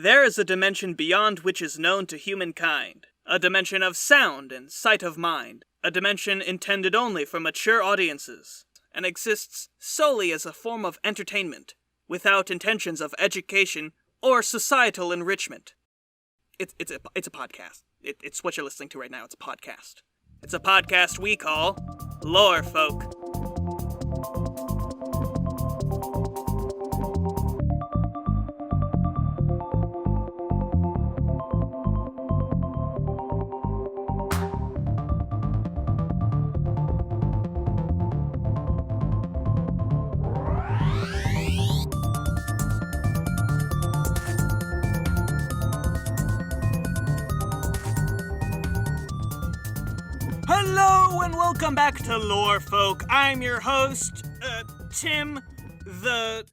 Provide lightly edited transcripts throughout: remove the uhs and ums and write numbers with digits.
There is a dimension beyond which is known to humankind, a dimension of sound and sight of mind, a dimension intended only for mature audiences, and exists solely as a form of entertainment, without intentions of education or societal enrichment. It's a podcast. It's what you're listening to right now. It's a podcast. It's a podcast we call Lore Folk. Hello and welcome back to Lore Folk. I'm your host, Tim, the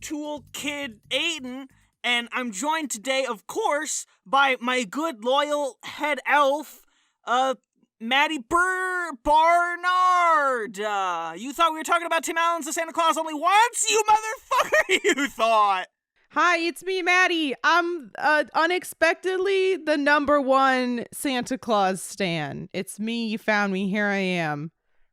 Tool Kid Aidan, and I'm joined today, of course, by my good, loyal head elf, Maddie Barnard. You thought we were talking about Tim Allen's The Santa Claus only once, you motherfucker, you thought. Hi, it's me, Maddie. I'm unexpectedly the #1 Santa Claus stan. It's me, you found me, here I am.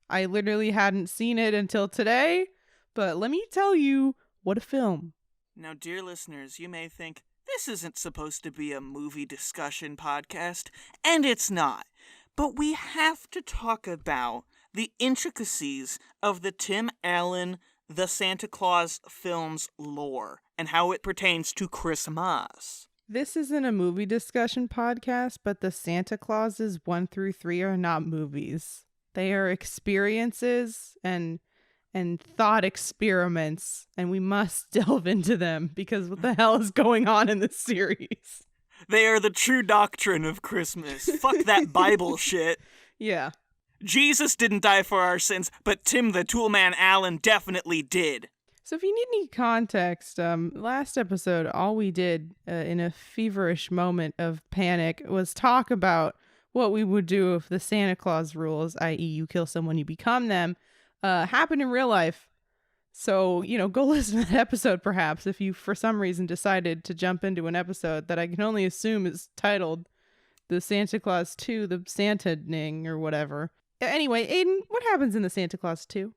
I literally hadn't seen it until today, but let me tell you, what a film. Now, dear listeners, you may think, this isn't supposed to be a movie discussion podcast, and it's not. But we have to talk about the intricacies of the Tim Allen The Santa Claus film's lore, and how it pertains to Christmas. This isn't a movie discussion podcast, but the Santa Clauses 1 through 3 are not movies. They are experiences and thought experiments, and we must delve into them, because what the hell is going on in this series? They are the true doctrine of Christmas. Fuck that Bible shit. Yeah. Jesus didn't die for our sins, but Tim the Toolman Allen definitely did. So if you need any context, last episode, all we did in a feverish moment of panic was talk about what we would do if the Santa Claus rules, i.e. you kill someone, you become them, happen in real life. So, go listen to that episode perhaps if you for some reason decided to jump into an episode that I can only assume is titled The Santa Claus 2, The Santa-ning or whatever. Anyway, Aidan, what happens in The Santa Claus 2?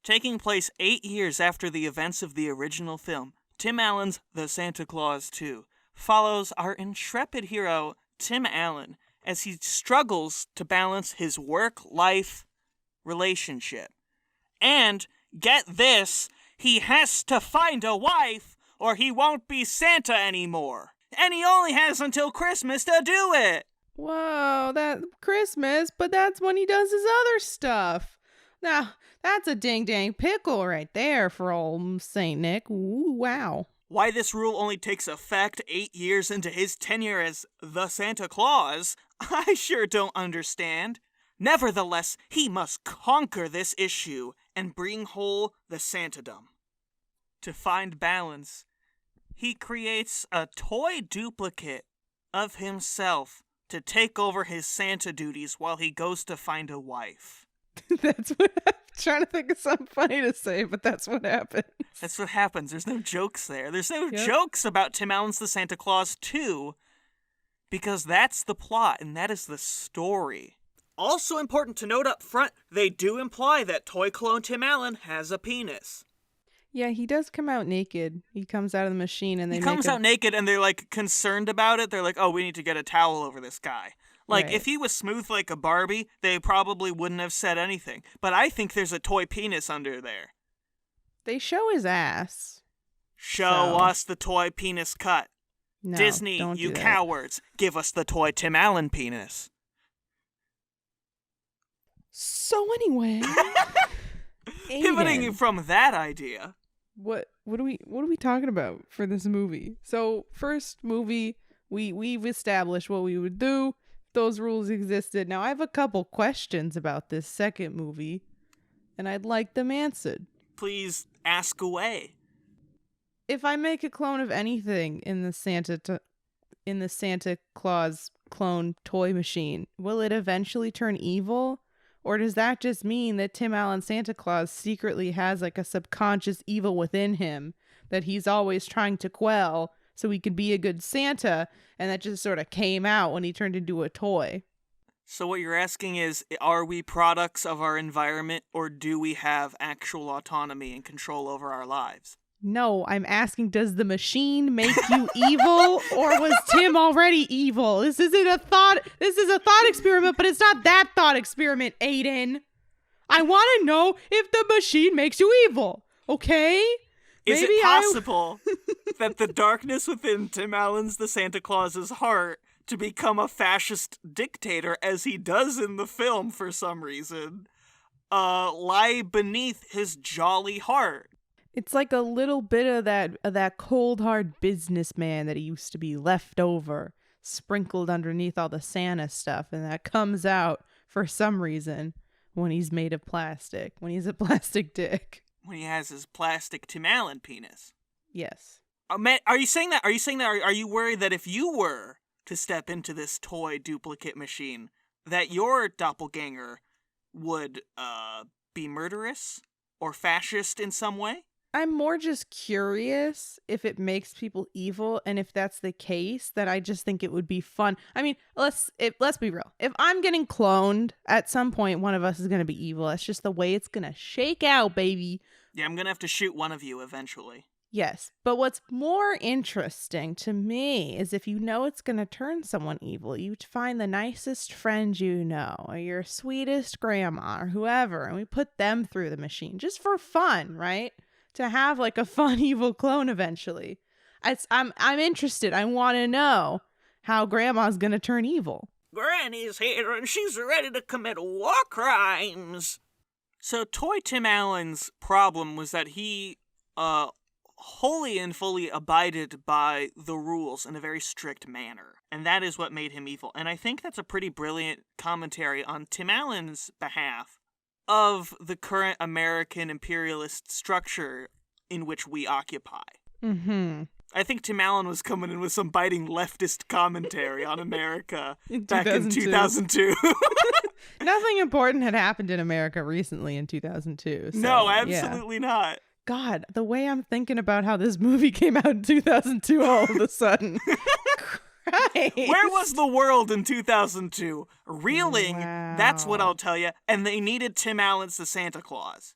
Taking place 8 years after the events of the original film, Tim Allen's The Santa Claus 2 follows our intrepid hero, Tim Allen, as he struggles to balance his work-life relationship. And, get this, he has to find a wife or he won't be Santa anymore. And he only has until Christmas to do it. Whoa, that Christmas, but that's when he does his other stuff. Now, that's a ding-dang pickle right there for old Saint Nick. Ooh, wow. Why this rule only takes effect 8 years into his tenure as the Santa Claus, I sure don't understand. Nevertheless, he must conquer this issue and bring whole the Santadom. To find balance, he creates a toy duplicate of himself to take over his Santa duties while he goes to find a wife. That's what I'm trying to think of something funny to say, but that's what happens. That's what happens. There's no jokes there. There's no jokes about Tim Allen's The Santa Claus 2, because that's the plot and that is the story. Also important to note up front, they do imply that toy clone Tim Allen has a penis. Yeah, he does come out naked. He comes out of the machine and he comes out naked and they're like concerned about it. They're like, oh, we need to get a towel over this guy. Like, right. If he was smooth like a Barbie, they probably wouldn't have said anything. But I think there's a toy penis under there. They show his ass. Show us the toy penis cut. No, Disney, don't you do that. cowards. Give us the toy Tim Allen penis. So anyway, pivoting from that idea. What are we talking about for this movie? So first movie, we've established what we would do if those rules existed. Now I have a couple questions about this second movie, and I'd like them answered. Please ask away. If I make a clone of anything in the Santa Claus clone toy machine, will it eventually turn evil? Or does that just mean that Tim Allen Santa Claus secretly has like a subconscious evil within him that he's always trying to quell so he could be a good Santa, and that just sort of came out when he turned into a toy. So what you're asking is, are we products of our environment, or do we have actual autonomy and control over our lives? No, I'm asking, does the machine make you evil, or was Tim already evil? This is a thought experiment, but it's not that thought experiment, Aidan. I want to know if the machine makes you evil, okay? Is it possible that the darkness within Tim Allen's the Santa Claus's heart to become a fascist dictator, as he does in the film for some reason, lie beneath his jolly heart? It's like a little bit of that cold hard businessman that he used to be left over, sprinkled underneath all the Santa stuff, and that comes out for some reason when he's made of plastic, when he's a plastic dick. When he has his plastic Tim Allen penis. Yes. Matt, are you saying that? Are you worried that if you were to step into this toy duplicate machine, that your doppelganger would be murderous or fascist in some way? I'm more just curious if it makes people evil, and if that's the case, then I just think it would be fun. I mean, let's be real. If I'm getting cloned, at some point one of us is going to be evil. That's just the way it's going to shake out, baby. Yeah, I'm going to have to shoot one of you eventually. Yes, but what's more interesting to me is if you know it's going to turn someone evil, you find the nicest friend you know, or your sweetest grandma, or whoever, and we put them through the machine just for fun, right? To have like a fun evil clone eventually. I'm interested. I want to know how grandma's going to turn evil. Granny's here and she's ready to commit war crimes. So Toy Tim Allen's problem was that he wholly and fully abided by the rules in a very strict manner. And that is what made him evil. And I think that's a pretty brilliant commentary on Tim Allen's behalf of the current American imperialist structure in which we occupy. Mm-hmm. I think Tim Allen was coming in with some biting leftist commentary on America back in 2002. Nothing important had happened in America recently in 2002. So, no, absolutely not. God, the way I'm thinking about how this movie came out in 2002 all of a sudden. Christ. Where was the world in 2002? Reeling, Wow. That's what I'll tell you. And they needed Tim Allen's the Santa Claus.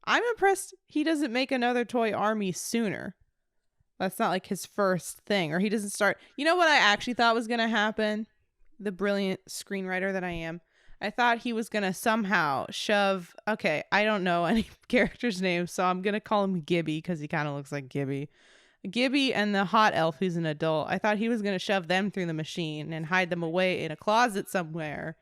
I'm impressed he doesn't make another toy army sooner. That's not like his first thing. Or he doesn't start. You know what I actually thought was going to happen? The brilliant screenwriter that I am. I thought he was going to somehow shove. Okay, I don't know any character's name, so I'm going to call him Gibby because he kind of looks like Gibby. Gibby and the hot elf who's an adult. I thought he was going to shove them through the machine and hide them away in a closet somewhere.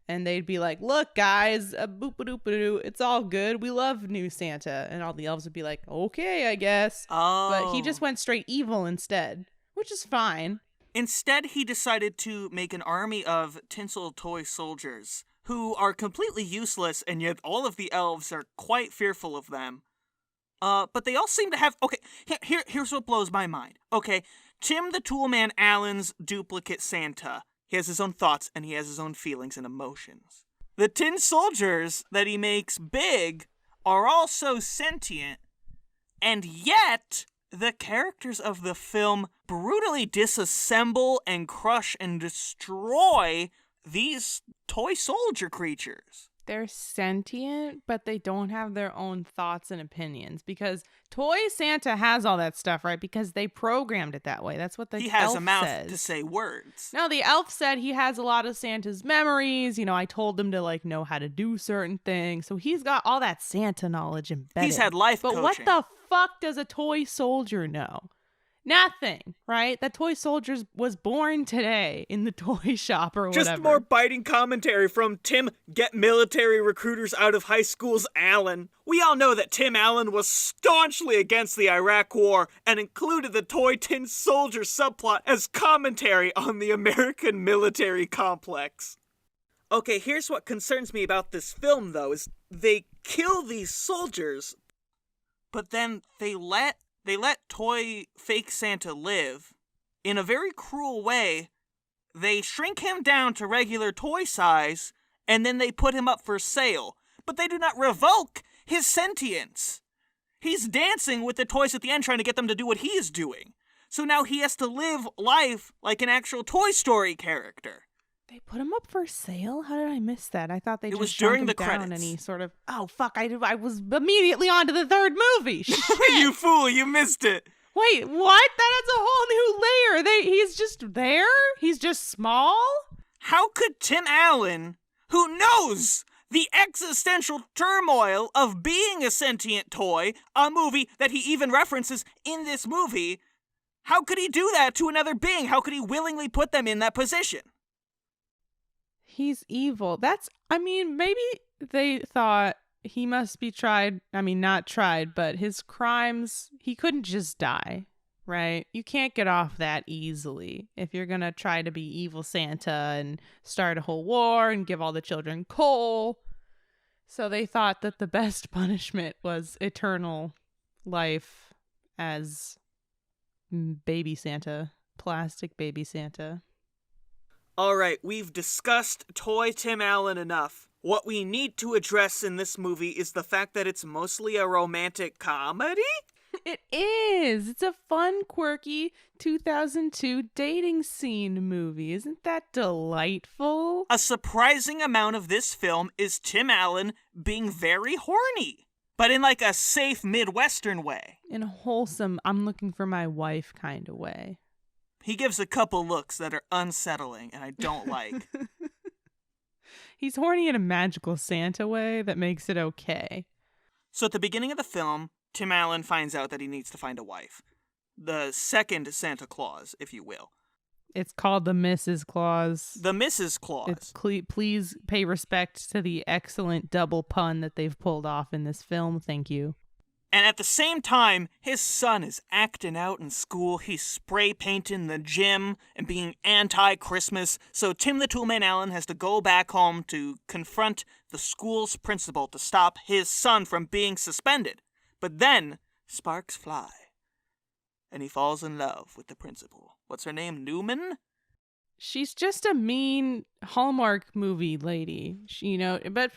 And they'd be like, look, guys, boop-a-doop-a-doo, it's all good. We love new Santa. And all the elves would be like, okay, I guess. Oh. But he just went straight evil instead, which is fine. Instead, he decided to make an army of tinsel toy soldiers who are completely useless, and yet all of the elves are quite fearful of them. But they all seem to have... Okay, here's what blows my mind. Okay, Tim the Toolman Allen's duplicate Santa. He has his own thoughts, and he has his own feelings and emotions. The tin soldiers that he makes big are also sentient, and yet the characters of the film brutally disassemble and crush and destroy these toy soldier creatures. They're sentient, but they don't have their own thoughts and opinions because Toy Santa has all that stuff, right? Because they programmed it that way. That's what the elf says. He has a mouth to say words. No, the elf said he has a lot of Santa's memories. You know, I told him to like know how to do certain things. So he's got all that Santa knowledge embedded. He's had life But coaching. what the fuck does a toy soldier know? Nothing, right? That toy soldier was born today in the toy shop or whatever. Just more biting commentary from Tim Get Military Recruiters Out of High School's Allen. We all know that Tim Allen was staunchly against the Iraq War and included the toy tin soldier subplot as commentary on the American military complex. Okay, here's what concerns me about this film, though, is they kill these soldiers, but then they let toy fake Santa live in a very cruel way. They shrink him down to regular toy size, and then they put him up for sale. But they do not revoke his sentience. He's dancing with the toys at the end, trying to get them to do what he is doing. So now he has to live life like an actual Toy Story character. They put him up for sale? How did I miss that? I thought they just was shrunk during him the down credits. and he sort of, oh, fuck, I was immediately on to the third movie. Shit. You fool, you missed it. Wait, what? That adds a whole new layer. He's just there? He's just small? How could Tim Allen, who knows the existential turmoil of being a sentient toy, a movie that he even references in this movie, how could he do that to another being? How could he willingly put them in that position? He's evil. Maybe they thought he must be tried. I mean, not tried, but his crimes, he couldn't just die, right? You can't get off that easily if you're going to try to be evil Santa and start a whole war and give all the children coal. So they thought that the best punishment was eternal life as baby Santa, plastic baby Santa. All right, we've discussed Toy Tim Allen enough. What we need to address in this movie is the fact that it's mostly a romantic comedy? It is. It's a fun, quirky 2002 dating scene movie. Isn't that delightful? A surprising amount of this film is Tim Allen being very horny, but in like a safe Midwestern way. In a wholesome, I'm looking for my wife kind of way. He gives a couple looks that are unsettling and I don't like. He's horny in a magical Santa way that makes it okay. So at the beginning of the film, Tim Allen finds out that he needs to find a wife. The second Santa Claus, if you will. It's called the Mrs. Claus. The Mrs. Claus. It's please pay respect to the excellent double pun that they've pulled off in this film. Thank you. And at the same time, his son is acting out in school. He's spray painting the gym and being anti-Christmas. So Tim the Toolman Allen has to go back home to confront the school's principal to stop his son from being suspended. But then sparks fly, and he falls in love with the principal. What's her name? Newman? She's just a mean Hallmark movie lady,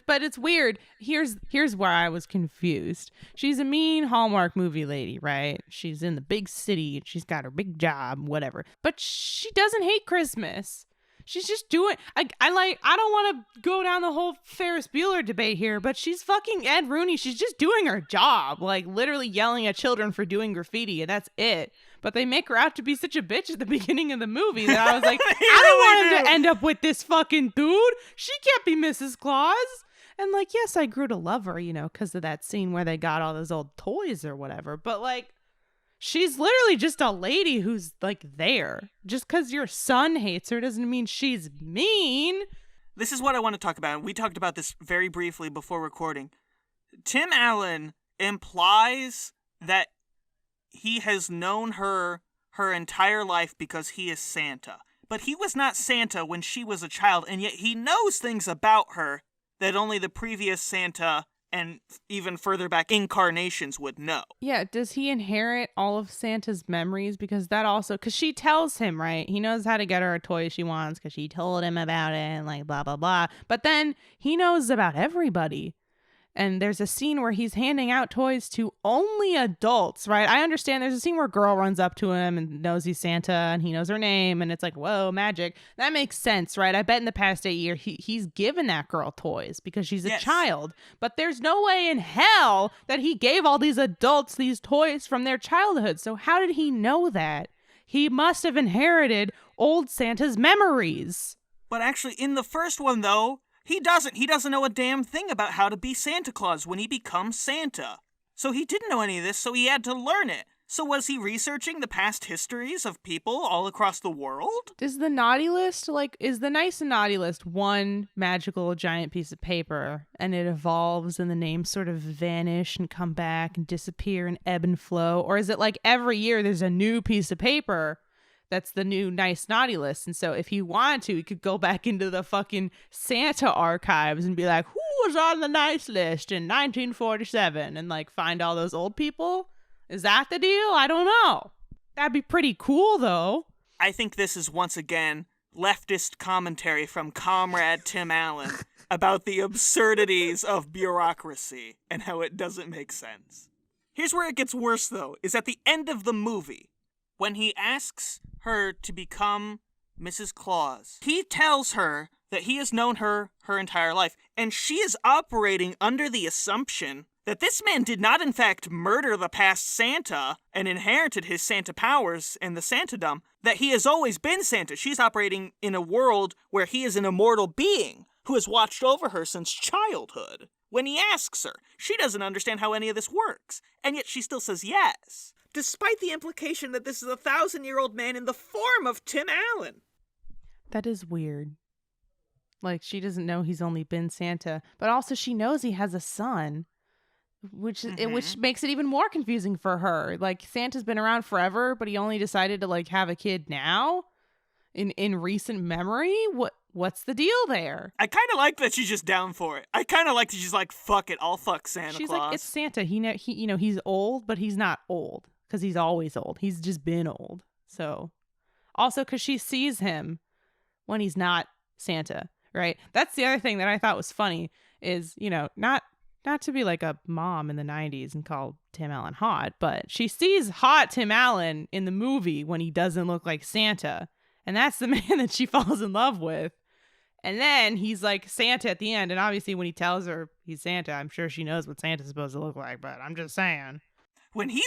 but it's weird. Here's where I was confused. She's a mean Hallmark movie lady, right? She's in the big city, she's got her big job, whatever. But she doesn't hate Christmas. She's just doing, I don't want to go down the whole Ferris Bueller debate here, but she's fucking Ed Rooney. She's just doing her job, like literally yelling at children for doing graffiti, and that's it. But they make her out to be such a bitch at the beginning of the movie that I was like, I don't want him to end up with this fucking dude. She can't be Mrs. Claus. And like, yes, I grew to love her, because of that scene where they got all those old toys or whatever. But like, she's literally just a lady who's like there. Just because your son hates her doesn't mean she's mean. This is what I want to talk about. We talked about this very briefly before recording. Tim Allen implies that he has known her entire life because he is Santa. But he was not Santa when she was a child, and yet he knows things about her that only the previous Santa and even further back incarnations would know. Yeah, does he inherit all of Santa's memories? Because she tells him, right? He knows how to get her a toy she wants because she told him about it and like blah, blah, blah. But then he knows about everybody. And there's a scene where he's handing out toys to only adults, right? I understand there's a scene where a girl runs up to him and knows he's Santa and he knows her name. And it's like, whoa, magic. That makes sense, right? I bet in the past 8 years, he's given that girl toys because she's a child. But there's no way in hell that he gave all these adults these toys from their childhood. So how did he know that? He must have inherited old Santa's memories. But actually, in the first one, though, He doesn't know a damn thing about how to be Santa Claus when he becomes Santa. So he didn't know any of this, so he had to learn it. So was he researching the past histories of people all across the world? Is the naughty list, is the nice and naughty list one magical giant piece of paper and it evolves and the names sort of vanish and come back and disappear and ebb and flow? Or is it like every year there's a new piece of paper that's the new nice naughty list? And so if he wanted to, he could go back into the fucking Santa archives and be like, who was on the nice list in 1947? And like find all those old people? Is that the deal? I don't know. That'd be pretty cool though. I think this is once again leftist commentary from Comrade Tim Allen about the absurdities of bureaucracy and how it doesn't make sense. Here's where it gets worse though, is at the end of the movie. when he asks her to become Mrs. Claus, he tells her that he has known her entire life, and she is operating under the assumption that this man did not in fact murder the past Santa and inherited his Santa powers and the Santadom, that he has always been Santa. She's operating in a world where he is an immortal being who has watched over her since childhood. When he asks her, she doesn't understand how any of this works, and yet she still says yes, despite the implication that this is a 1,000-year-old man in the form of Tim Allen. That is weird. Like, she doesn't know he's only been Santa, but also she knows he has a son, which makes it even more confusing for her. Like, Santa's been around forever, but he only decided to, like, have a kid now in recent memory. What's the deal there? I kind of like that she's just down for it. I kind of like that she's like, fuck it, I'll fuck Santa Claus. She's like, it's Santa. He's old, but he's not old because he's always old. He's just been old. So, also because she sees him when he's not Santa, right? That's the other thing that I thought was funny is, not to be like a mom in the 90s and call Tim Allen hot, but she sees hot Tim Allen in the movie when he doesn't look like Santa. And that's the man that she falls in love with. And then he's like Santa at the end. And obviously when he tells her he's Santa, I'm sure she knows what Santa's supposed to look like, but I'm just saying. When he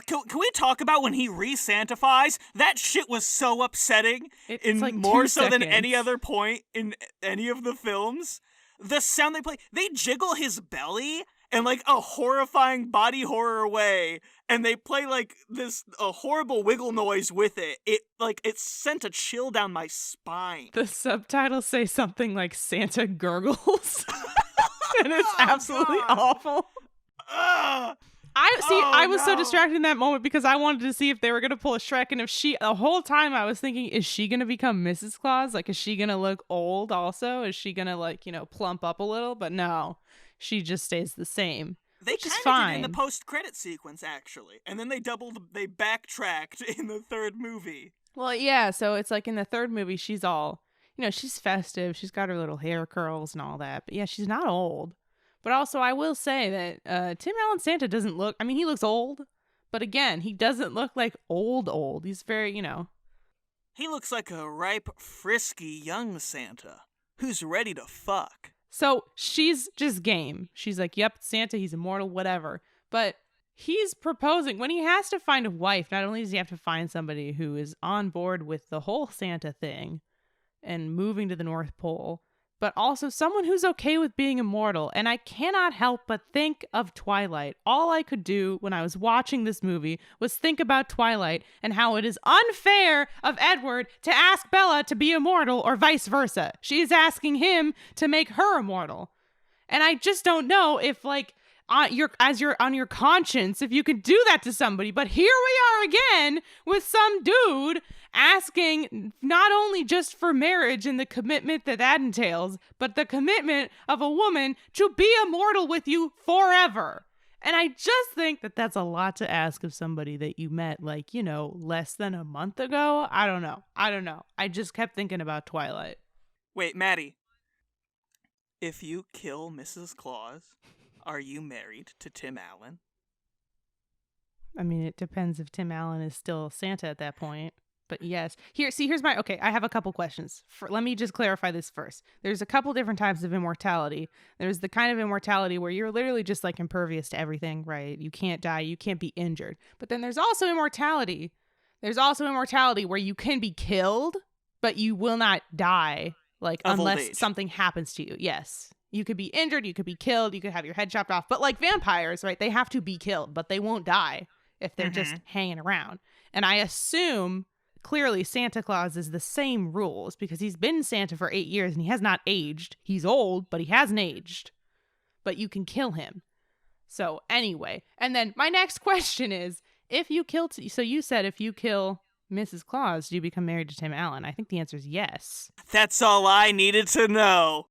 can we talk about when he re-Santifies? That shit was so upsetting. It's like more 2 so than seconds. any other point in any of the films. The sound they play, they jiggle his belly in like a horrifying body horror way, and they play like a horrible wiggle noise with it. It sent a chill down my spine. The subtitles say something like Santa gurgles. And it's absolutely awful. I was so distracted in that moment because I wanted to see if they were going to pull a Shrek, and the whole time I was thinking, is she going to become Mrs. Claus? Like, is she going to look old also? Is she going to plump up a little? But no, she just stays the same. They kind of did in the post-credit sequence, actually. And then they backtracked in the third movie. Well, yeah, so it's like in the third movie, she's all, she's festive. She's got her little hair curls and all that. But yeah, she's not old. But also, I will say that Tim Allen Santa doesn't look... I mean, he looks old. But again, he doesn't look like old. He's very, He looks like a ripe, frisky young Santa who's ready to fuck. So she's just game. She's like, yep, Santa, he's immortal, whatever. But he's proposing... When he has to find a wife, not only does he have to find somebody who is on board with the whole Santa thing and moving to the North Pole, but also someone who's okay with being immortal. And I cannot help but think of Twilight. All I could do when I was watching this movie was think about Twilight and how it is unfair of Edward to ask Bella to be immortal or vice versa. She's asking him to make her immortal. And I just don't know if, like, you're on your conscience, if you could do that to somebody. But here we are again with some dude asking not only just for marriage and the commitment that entails, but the commitment of a woman to be immortal with you forever. And I just think that that's a lot to ask of somebody that you met, like, less than a month ago. I don't know. I just kept thinking about Twilight. Wait, Maddie. If you kill Mrs. Claus, are you married to Tim Allen? I mean, it depends if Tim Allen is still Santa at that point. But yes. Here's my... Okay, I have a couple questions. Let me just clarify this first. There's a couple different types of immortality. There's the kind of immortality where you're literally just, like, impervious to everything, right? You can't die. You can't be injured. But then there's also immortality. There's also immortality where you can be killed, but you will not die, like, unless something happens to you. Yes. You could be injured, you could be killed, you could have your head chopped off. But like vampires, right? They have to be killed, but they won't die if they're just hanging around. And I assume, clearly, Santa Claus is the same rules because he's been Santa for 8 years and he has not aged. He's old, but he hasn't aged. But you can kill him. So anyway, and then my next question is, if you kill... So you said if you kill Mrs. Claus, do you become married to Tim Allen? I think the answer is yes. That's all I needed to know.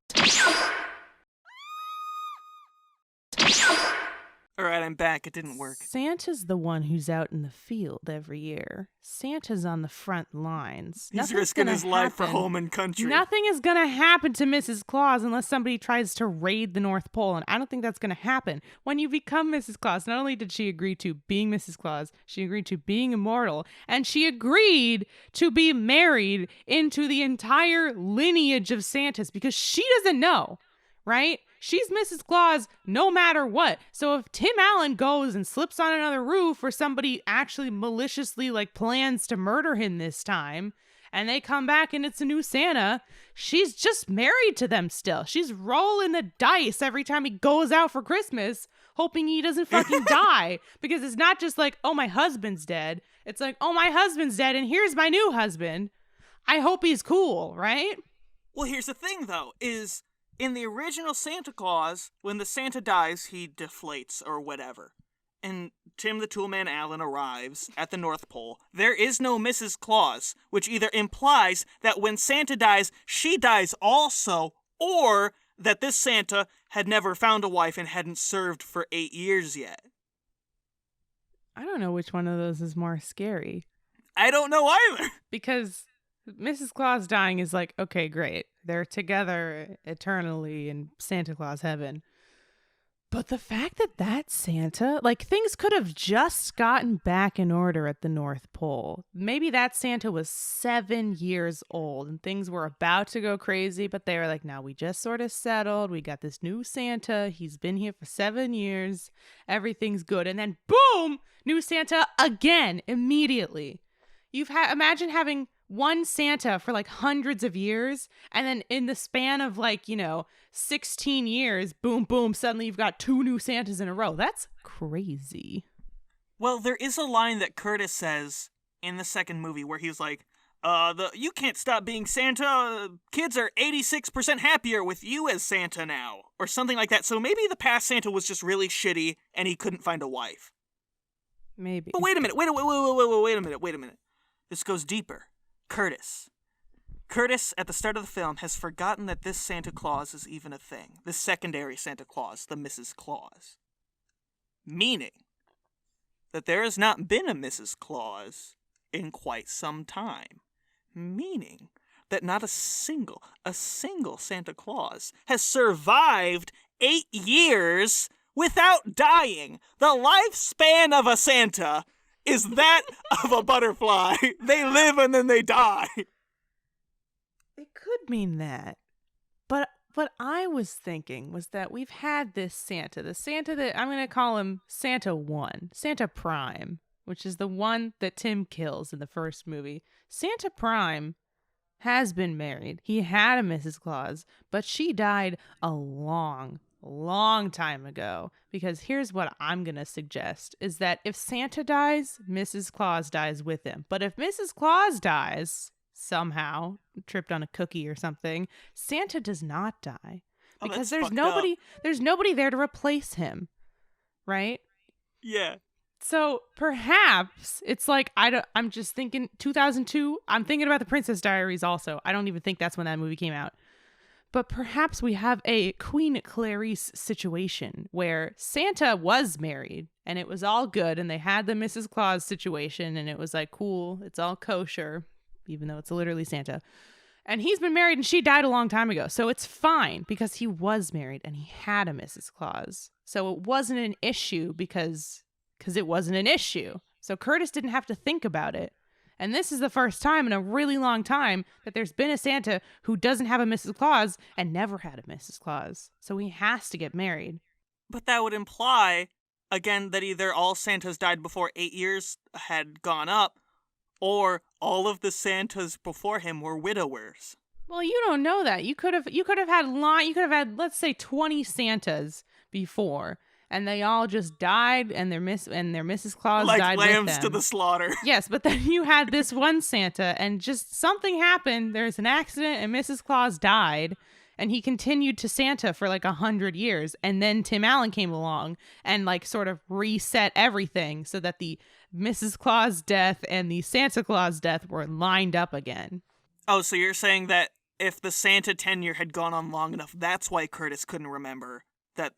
All right, I'm back. It didn't work. Santa's the one who's out in the field every year. Santa's on the front lines. He's risking his life for home and country. Nothing is going to happen to Mrs. Claus unless somebody tries to raid the North Pole, and I don't think that's going to happen. When you become Mrs. Claus, not only did she agree to being Mrs. Claus, she agreed to being immortal, and she agreed to be married into the entire lineage of Santas because she doesn't know, right? She's Mrs. Claus no matter what. So if Tim Allen goes and slips on another roof or somebody actually maliciously plans to murder him this time and they come back and it's a new Santa, she's just married to them still. She's rolling the dice every time he goes out for Christmas, hoping he doesn't fucking die. Because it's not just oh, my husband's dead. It's oh, my husband's dead and here's my new husband. I hope he's cool, right? Well, here's the thing, though, is in the original Santa Claus, when the Santa dies, he deflates or whatever. And Tim the Toolman Allen arrives at the North Pole. There is no Mrs. Claus, which either implies that when Santa dies, she dies also, or that this Santa had never found a wife and hadn't served for 8 years yet. I don't know which one of those is more scary. I don't know either. Because Mrs. Claus dying is okay, great. They're together eternally in Santa Claus heaven. But the fact that Santa, things could have just gotten back in order at the North Pole. Maybe that Santa was 7 years old and things were about to go crazy, but they were now we just sort of settled. We got this new Santa. He's been here for 7 years. Everything's good. And then boom, new Santa again, immediately. Imagine having one Santa for hundreds of years, and then in the span of 16 years, boom, boom, suddenly you've got 2 new Santas in a row. That's crazy. Well, there is a line that Curtis says in the second movie where he's you can't stop being Santa. Kids are 86% happier with you as Santa now, or something like that. So maybe the past Santa was just really shitty and he couldn't find a wife. Maybe. But wait a minute. Wait a minute. This goes deeper. Curtis, at the start of the film, has forgotten that this Santa Claus is even a thing. This secondary Santa Claus, the Mrs. Claus. Meaning that there has not been a Mrs. Claus in quite some time. Meaning that not a single Santa Claus has survived 8 years without dying. The lifespan of a Santa is that of a butterfly. They live and then they die. It could mean that. But what I was thinking was that we've had this Santa, the Santa that I'm going to call him Santa 1, Santa Prime, which is the one that Tim kills in the first movie. Santa Prime has been married. He had a Mrs. Claus, but she died a long time ago. Because here's what I'm going to suggest is that if Santa dies, Mrs. Claus dies with him. But if Mrs. Claus dies somehow, tripped on a cookie or something, Santa does not die. Because there's nobody there to replace him. Right? Yeah. So perhaps it's I'm just thinking 2002. I'm thinking about the Princess Diaries also. I don't even think that's when that movie came out. But perhaps we have a Queen Clarice situation where Santa was married and it was all good and they had the Mrs. Claus situation and it was cool, it's all kosher, even though it's literally Santa. And he's been married and she died a long time ago. So it's fine because he was married and he had a Mrs. Claus. So it wasn't an issue because it wasn't an issue. So Curtis didn't have to think about it. And this is the first time in a really long time that there's been a Santa who doesn't have a Mrs. Claus and never had a Mrs. Claus. So he has to get married. But that would imply, again, that either all Santas died before 8 years had gone up, or all of the Santas before him were widowers. Well, you don't know that. You could have had let's say 20 Santas before. And they all just died, and their Mrs. Claus died with them. Like lambs to the slaughter. Yes, but then you had this one Santa, and just something happened. There's an accident, and Mrs. Claus died, and he continued to Santa for 100 years. And then Tim Allen came along and sort of reset everything so that the Mrs. Claus death and the Santa Claus death were lined up again. Oh, so you're saying that if the Santa tenure had gone on long enough, that's why Curtis couldn't remember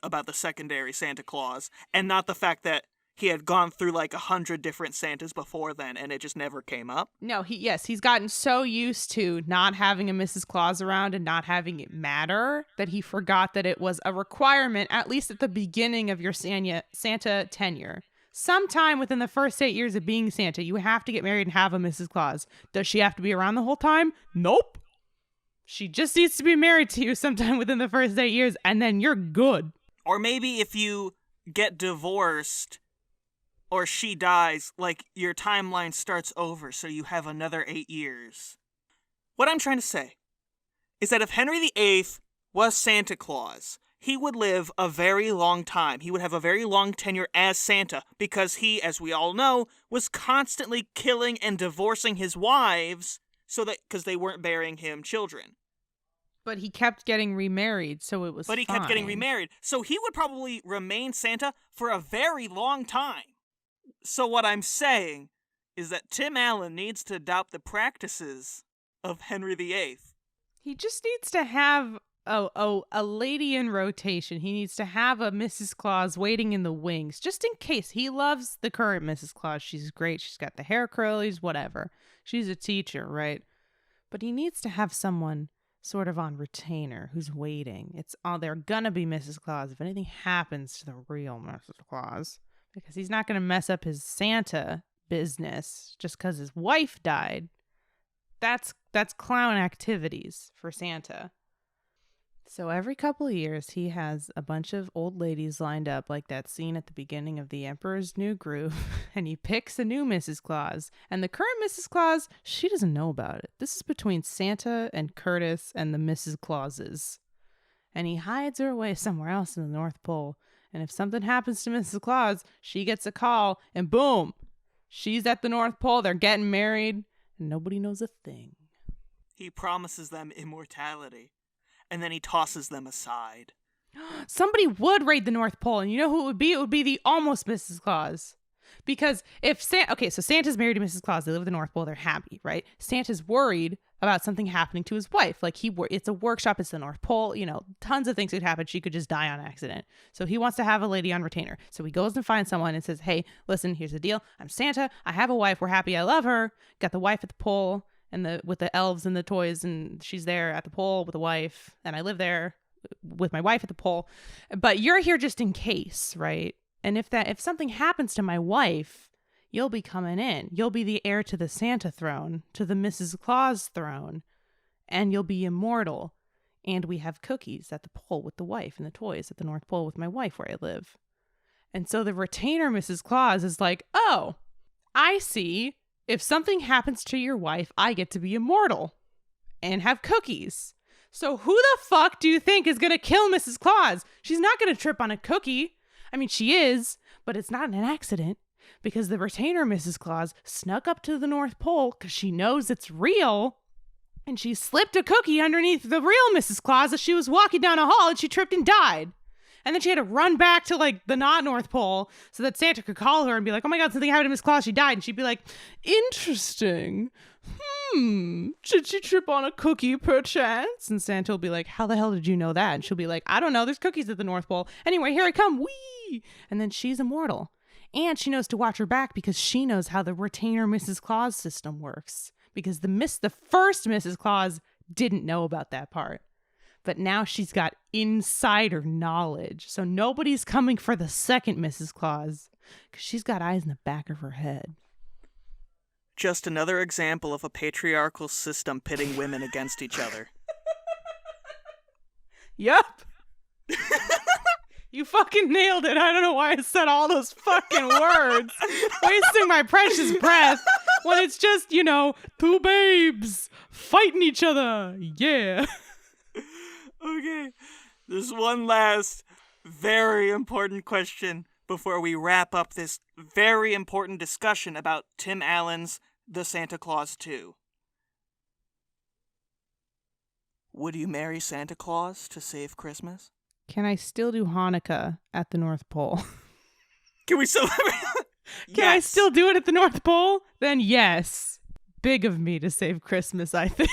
about the secondary Santa Claus, and not the fact that he had gone through like 100 different Santas before then, and it just never came up. No, he's gotten so used to not having a Mrs. Claus around and not having it matter that he forgot that it was a requirement, at least at the beginning of your Santa tenure. Sometime within the first 8 years of being Santa, you have to get married and have a Mrs. Claus. Does she have to be around the whole time? Nope. She just needs to be married to you sometime within the first 8 years, and then you're good. Or maybe if you get divorced or she dies, like, your timeline starts over, so you have another 8 years. What I'm trying to say is that if Henry VIII was Santa Claus, he would live a very long time. He would have a very long tenure as Santa because he, as we all know, was constantly killing and divorcing his wives because they weren't bearing him children. But he kept getting remarried, so it was But he kept getting remarried. So he would probably remain Santa for a very long time. So what I'm saying is that Tim Allen needs to adopt the practices of Henry VIII. He just needs to have a lady in rotation. He needs to have a Mrs. Claus waiting in the wings, just in case. He loves the current Mrs. Claus. She's great. She's got the hair curlies, whatever. She's a teacher, right? But he needs to have someone sort of on retainer who's waiting. They're gonna be Mrs. Claus if anything happens to the real Mrs. Claus, because he's not gonna mess up his Santa business just because his wife died. That's clown activities for Santa. So every couple of years, he has a bunch of old ladies lined up like that scene at the beginning of The Emperor's New Groove, and he picks a new Mrs. Claus. And the current Mrs. Claus, she doesn't know about it. This is between Santa and Curtis and the Mrs. Clauses. And he hides her away somewhere else in the North Pole. And if something happens to Mrs. Claus, she gets a call, and boom, she's at the North Pole, they're getting married, and nobody knows a thing. He promises them immortality. And then he tosses them aside. Somebody would raid the North Pole, and you know who it would be? It would be the almost Mrs. Claus. Because if so Santa's married to Mrs. Claus, they live at the North Pole, they're happy, right? Santa's worried about something happening to his wife. Like it's a workshop, it's the North Pole, tons of things could happen. She could just die on accident. So he wants to have a lady on retainer. So he goes and finds someone and says, hey, listen, here's the deal. I'm Santa. I have a wife. We're happy. I love her. Got the wife at the pole. And with the elves and the toys, and she's there at the pole with the wife, and I live there with my wife at the pole. But you're here just in case, right? And if something happens to my wife, you'll be coming in. You'll be the heir to the Santa throne, to the Mrs. Claus throne, and you'll be immortal. And we have cookies at the pole with the wife, and the toys at the North Pole with my wife where I live. And so the retainer Mrs. Claus is like, oh, I see. If something happens to your wife, I get to be immortal and have cookies. So who the fuck do you think is going to kill Mrs. Claus? She's not going to trip on a cookie. I mean, she is, but it's not an accident because the retainer Mrs. Claus snuck up to the North Pole because she knows it's real. And she slipped a cookie underneath the real Mrs. Claus as she was walking down a hall, and she tripped and died. And then she had to run back to, the not North Pole so that Santa could call her and be like, oh my God, something happened to Miss Claus. She died. And she'd be like, interesting. Did she trip on a cookie perchance? And Santa will be like, how the hell did you know that? And she'll be like, I don't know. There's cookies at the North Pole. Anyway, here I come. Whee! And then she's immortal. And she knows to watch her back because she knows how the retainer Mrs. Claus system works. Because the first Mrs. Claus didn't know about that part. But now she's got insider knowledge. So nobody's coming for the second Mrs. Claus because she's got eyes in the back of her head. Just another example of a patriarchal system pitting women against each other. Yup. You fucking nailed it. I don't know why I said all those fucking words. Wasting my precious breath when it's just, two babes fighting each other. Yeah. Okay, there's one last very important question before we wrap up this very important discussion about Tim Allen's The Santa Claus 2. Would you marry Santa Claus to save Christmas? Can I still do Hanukkah at the North Pole? Can we still... Can I still do it at the North Pole? Then yes. Big of me to save Christmas, I think.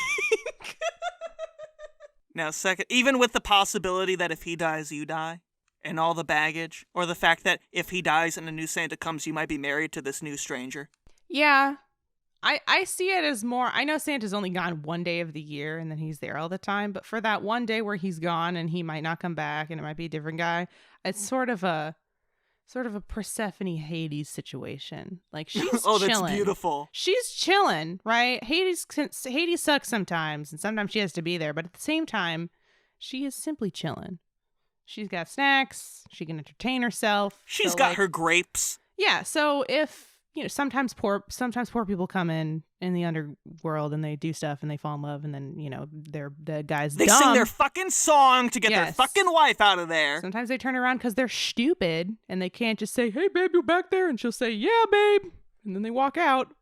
Now, second, even with the possibility that if he dies, you die? And all the baggage? Or the fact that if he dies and a new Santa comes, you might be married to this new stranger? Yeah. I see it as more, I know Santa's only gone one day of the year and then he's there all the time, but for that one day where he's gone and he might not come back and it might be a different guy, it's sort of a Persephone Hades situation. Like, she's oh, chilling. That's beautiful. She's chilling, right? Hades sucks sometimes, and sometimes she has to be there, but at the same time, she is simply chilling. She's got snacks. She can entertain herself. She's got her grapes. Yeah. So if sometimes poor people come in the underworld and they do stuff and they fall in love and then the guy's they dumb. Sing their fucking song to get their fucking wife out of there. Sometimes they turn around because they're stupid and they can't just say, "Hey babe, you back there?" And she'll say, "Yeah babe," and then they walk out.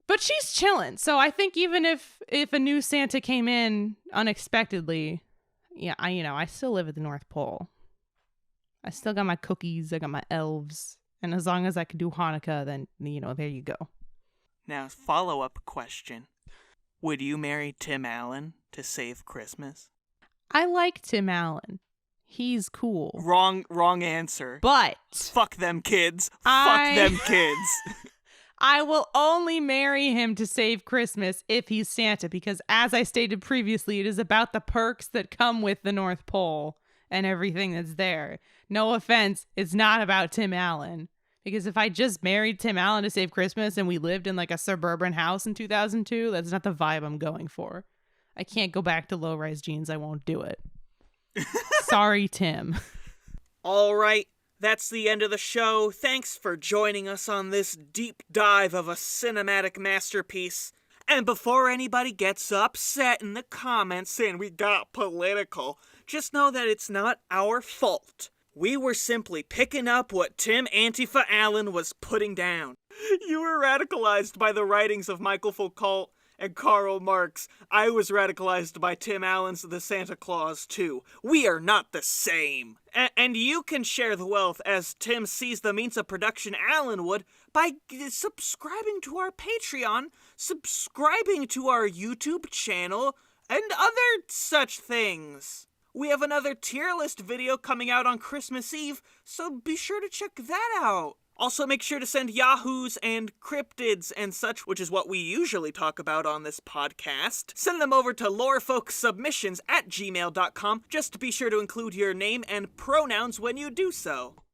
But she's chilling. So I think even if a new Santa came in unexpectedly, yeah, I still live at the North Pole. I still got my cookies. I got my elves. And as long as I can do Hanukkah, then, there you go. Now, follow-up question. Would you marry Tim Allen to save Christmas? I like Tim Allen. He's cool. Wrong answer. But fuck them kids. Fuck them kids. I will only marry him to save Christmas if he's Santa, because as I stated previously, it is about the perks that come with the North Pole and everything that's there. No offense, it's not about Tim Allen. Because if I just married Tim Allen to save Christmas and we lived in like a suburban house in 2002, that's not the vibe I'm going for. I can't go back to low-rise jeans. I won't do it. Sorry, Tim. All right. That's the end of the show. Thanks for joining us on this deep dive of a cinematic masterpiece. And before anybody gets upset in the comments saying we got political, just know that it's not our fault. We were simply picking up what Tim Antifa Allen was putting down. You were radicalized by the writings of Michael Foucault and Karl Marx. I was radicalized by Tim Allen's The Santa Claus, too. We are not the same. And you can share the wealth as Tim sees the means of production Allen would by subscribing to our Patreon, subscribing to our YouTube channel, and other such things. We have another tier list video coming out on Christmas Eve, so be sure to check that out. Also, make sure to send Yahoos and cryptids and such, which is what we usually talk about on this podcast. Send them over to lorefolksubmissions@gmail.com. Just be sure to include your name and pronouns when you do so.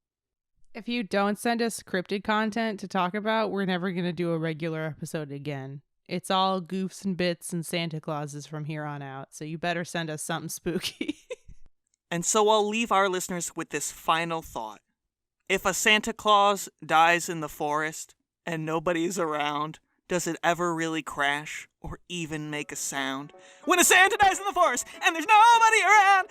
If you don't send us cryptid content to talk about, we're never going to do a regular episode again. It's all goofs and bits and Santa Clauses from here on out, so you better send us something spooky. And so I'll leave our listeners with this final thought. If a Santa Claus dies in the forest and nobody's around, does it ever really crash or even make a sound? When a Santa dies in the forest and there's nobody around,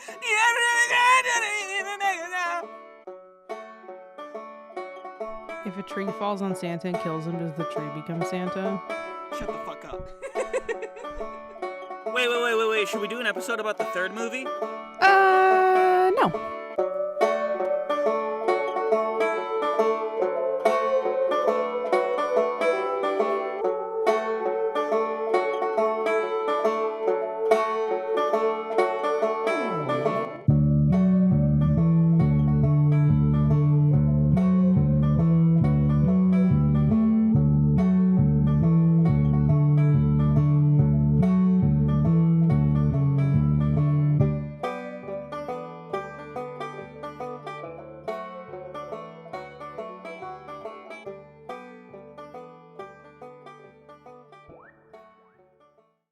If a tree falls on Santa and kills him, does the tree become Santa? Shut the fuck up. Wait. Should we do an episode about the third movie? No.